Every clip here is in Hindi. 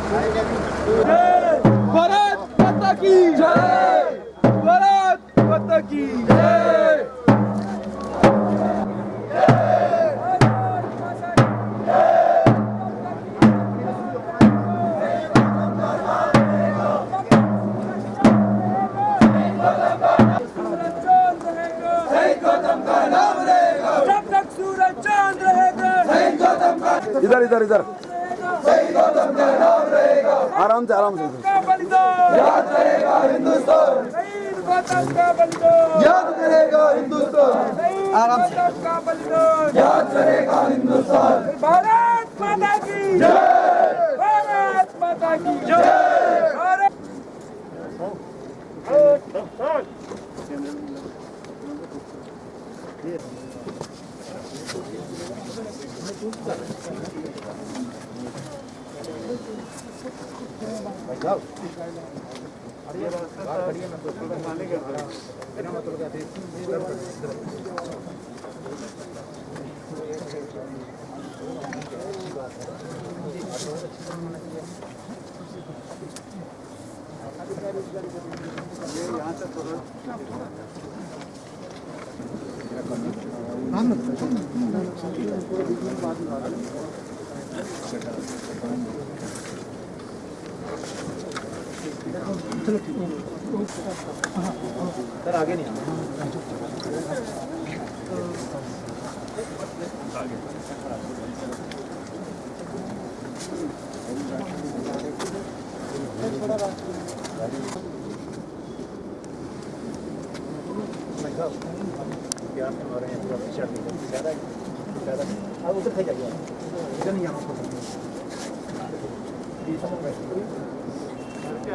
भारत माता की जय, भारत माता की जय। इधर इधर इधर आराम से याद रहेगा हिंदुस्तान, याद करेगा हिंदुस्तान, आराम से याद करेगा हिंदुस्तान। भारत माता की जय, भारत माता की जय, भारत। सर आगे नहीं उधर थे जाइए इधर नहीं आना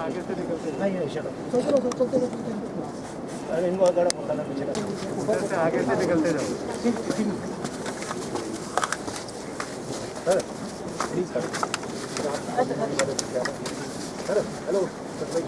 आगे से निकलते नहीं है चलो अरे इनको गाड़ा पकड़ना पीछे ऊपर से आगे से निकलते जाओ sir please sir hello sir भाई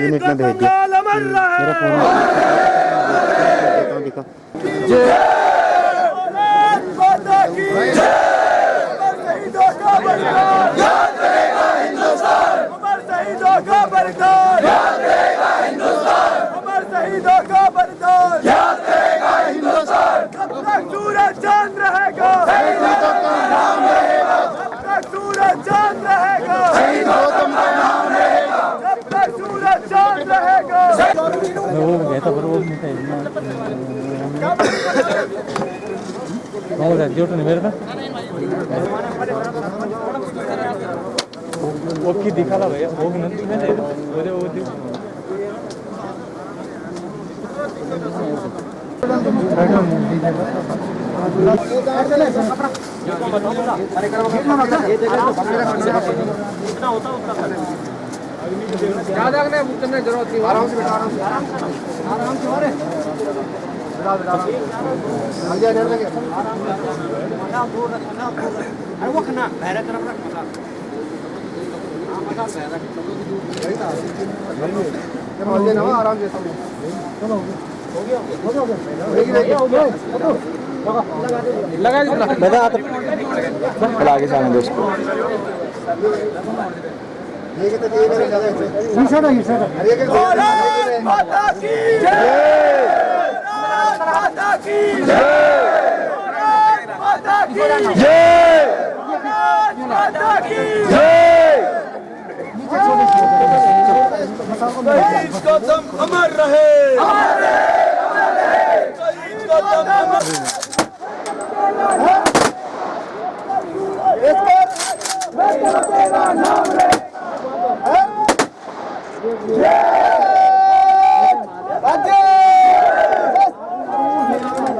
यूनिट में भेज दिया मेरा फोन दिखा जय भारत माता की जय, शहीदों का बलिदान याद रहेगा हिंदुस्तान, अमर शहीदों का बलिदान याद रहेगा हिंदुस्तान, अमर शहीदों का बलिदान याद रहेगा हिंदुस्तान। जब तक सूरज चांद रहेगा शहीदों का नाम रहेगा, जब तक सूरज चांद रहेगा शहीदों का नाम रहेगा, जब तक सूरज चांद रहेगा। वो कहता पर वो नहीं जोट नहीं मेरे ना वो की दिखा ला भैया वो नहीं मैंने वो ज्यादा नहीं जरूरत नहीं आराम से बैठो आराम से आगे से आने दो उसको। भारत माता की जय, भारत माता की जय, भारत माता की जय, भारत माता की जय। शहीद का दम अमर रहे, शहीद का दम अमर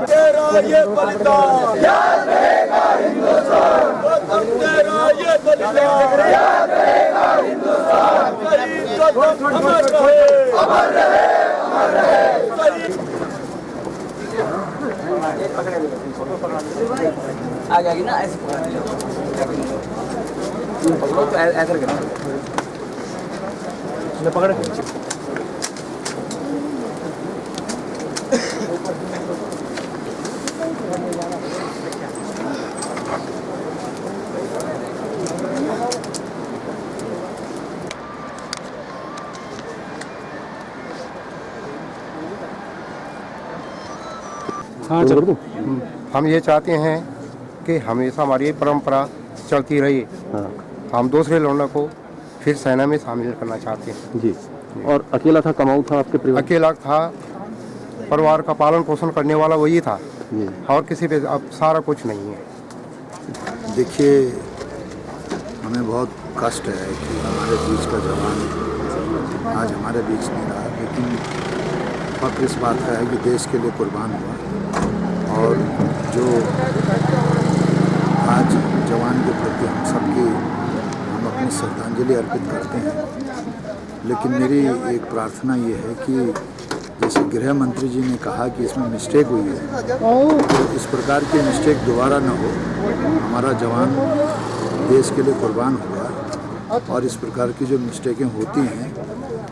तेरा ये बलिदान याद रहेगा हिंदुस्तान, वतन तेरा ये बलिदान याद रहेगा हिंदुस्तान, शहीद का दम अमर रहे, अमर रहे, अमर रहे। आगे आगे ना ऐसे पकड़ो तो ऐसा करके पकड़। हाँ चलो। हम ये चाहते हैं कि हमेशा हमारी ये परंपरा चलती रही। हम दूसरे लौंडों को फिर सेना में शामिल करना चाहते हैं जी। और अकेला था, कमाऊ था आपके परिवार? अकेला था, परिवार का पालन पोषण करने वाला वही था जी। और किसी पे अब सारा कुछ नहीं है। देखिए, हमें बहुत कष्ट है कि हमारे बीच का जवान आज हमारे बीच नहीं रहा, लेकिन फख्र इस बात का है कि देश के लिए कुर्बान हुआ। और जो आज जवान के प्रति हम अपनी श्रद्धांजलि अर्पित करते हैं। लेकिन मेरी एक प्रार्थना ये है कि जैसे गृह मंत्री जी ने कहा कि इसमें मिस्टेक हुई है, तो इस प्रकार की मिस्टेक दोबारा न हो। हमारा जवान देश के लिए कुर्बान हुआ और इस प्रकार की जो मिस्टेकें होती हैं,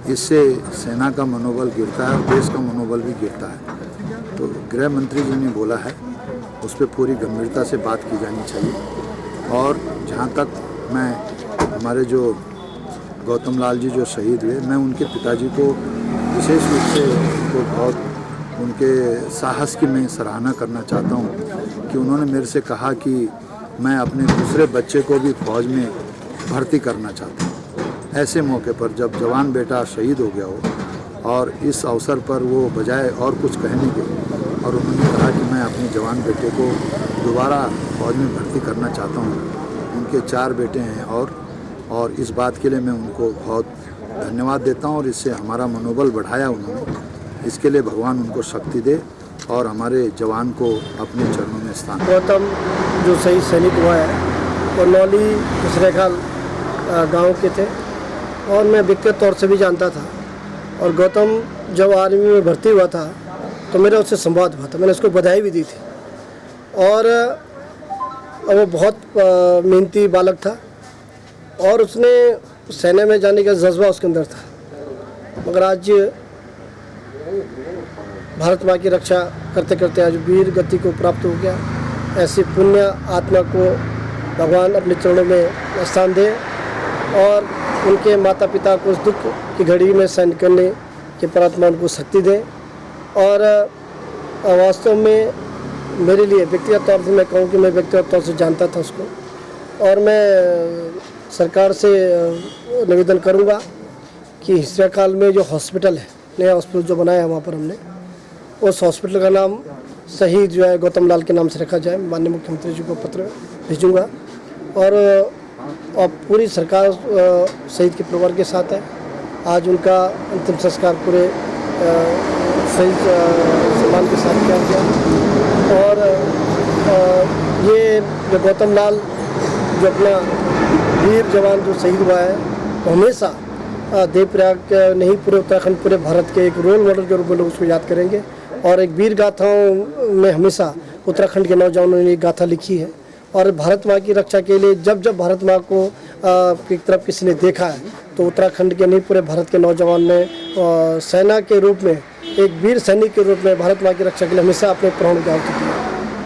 इससे सेना का मनोबल गिरता है और देश का मनोबल भी गिरता है। तो गृह मंत्री जी ने बोला है, उस पर पूरी गंभीरता से बात की जानी चाहिए। और जहाँ तक मैं हमारे जो गौतम लाल जी जो शहीद हुए, मैं उनके पिताजी को विशेष रूप से उनको बहुत उनके साहस की मैं सराहना करना चाहता हूँ कि उन्होंने मेरे से कहा कि मैं अपने दूसरे बच्चे को भी फौज में भर्ती करना चाहता हूँ। ऐसे मौके पर जब जवान बेटा शहीद हो गया हो और इस अवसर पर वो बजाय और कुछ कहने के और उन्होंने कहा कि मैं अपने जवान बेटे को दोबारा फौज में भर्ती करना चाहता हूँ। उनके 4 बेटे हैं और इस बात के लिए मैं उनको बहुत धन्यवाद देता हूँ और इससे हमारा मनोबल बढ़ाया उन्होंने। इसके लिए भगवान उनको शक्ति दे और हमारे जवान को अपने चरणों में स्थान। गौतम जो शहीद सैनिक हुआ है वो नौली दूसरेखाल गांव के थे और मैं व्यक्तिगत तौर से भी जानता था। और गौतम जब आर्मी में भर्ती हुआ था तो मेरा उससे संवाद हुआ था, मैंने उसको बधाई भी दी थी। और वो बहुत मेहनती बालक था और उसने सेना में जाने का जज्बा उसके अंदर था। मगर आज भारत माँ की रक्षा करते करते आज वीर गति को प्राप्त हो गया। ऐसी पुण्य आत्मा को भगवान अपने चरणों में स्थान दे और उनके माता पिता को उस दुख की घड़ी में सहन करने की परमात्मा उनको शक्ति दे। और वास्तव में मेरे लिए व्यक्तिगत तौर से मैं कहूँ कि मैं व्यक्तिगत तौर से जानता था उसको और मैं सरकार से निवेदन करूँगा कि हिस्साकाल में जो हॉस्पिटल है, नया हॉस्पिटल जो बनाया है वहाँ पर हमने, उस हॉस्पिटल का नाम शहीद जो है गौतम लाल के नाम से रखा जाए। माननीय मुख्यमंत्री जी को पत्र भेजूँगा और पूरी सरकार शहीद के परिवार के साथ है। आज उनका अंतिम संस्कार पूरे शहीद सम्मान के साथ किया गया। और ये जो गौतम लाल जो अपना वीर जवान जो शहीद हुआ है, तो हमेशा देवप्रयाग नहीं पूरे उत्तराखंड पूरे भारत के एक रोल मॉडल के रूप में लोग उसको याद करेंगे। और एक वीर गाथाओं में हमेशा उत्तराखंड के नौजवानों ने एक गाथा लिखी है। और भारत माँ की रक्षा के लिए जब जब भारत माँ को की तरफ किसी ने देखा है तो उत्तराखंड के नहीं पूरे भारत के नौजवान ने सेना के रूप में, एक वीर सैनिक के रूप में भारत माँ की रक्षा के लिए हमेशा अपने प्राण की आहुति दी है।